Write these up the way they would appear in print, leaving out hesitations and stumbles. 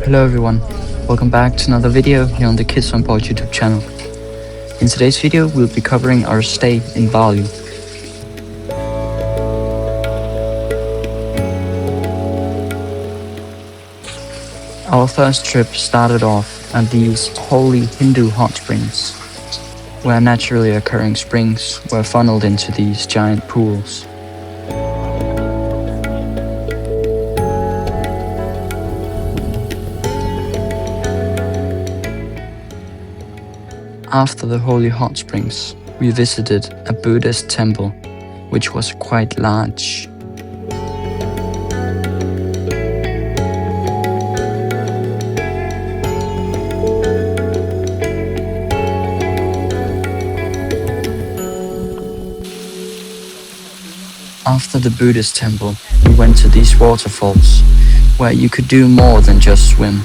Hello everyone, welcome back to another video here on the Kids on Board YouTube channel. In today's video we'll be covering our stay in Bali. Our first trip started off at these holy Hindu hot springs, where naturally occurring springs were funneled into these giant pools. After the holy hot springs, we visited a Buddhist temple, which was quite large. After the Buddhist temple, we went to these waterfalls, where you could do more than just swim.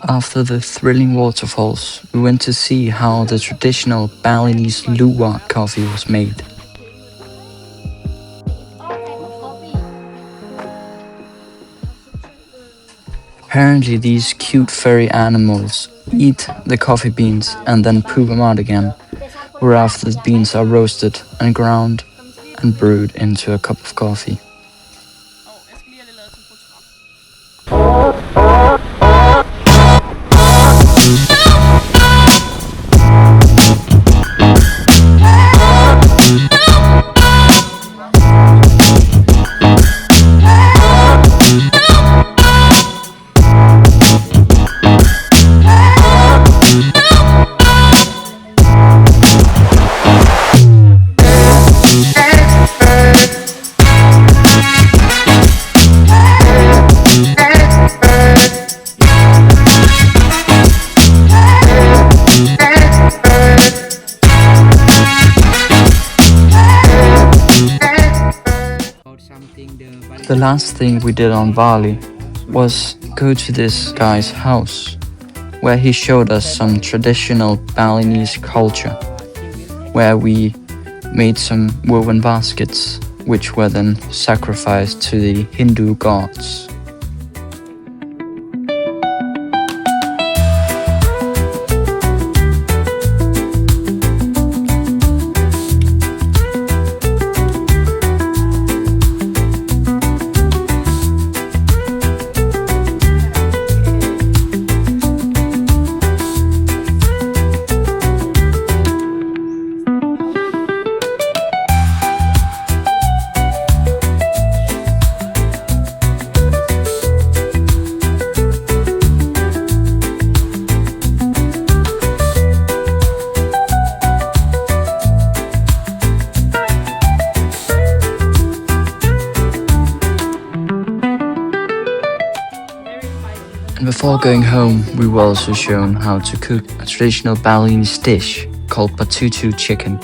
After the thrilling waterfalls, we went to see how the traditional Balinese luwak coffee was made. Apparently these cute furry animals eat the coffee beans and then poo them out again, whereafter the beans are roasted and ground and brewed into a cup of coffee. The last thing we did on Bali was go to this guy's house, where he showed us some traditional Balinese culture, where we made some woven baskets, which were then sacrificed to the Hindu gods. And before going home, we were also shown how to cook a traditional Balinese dish called patutu chicken.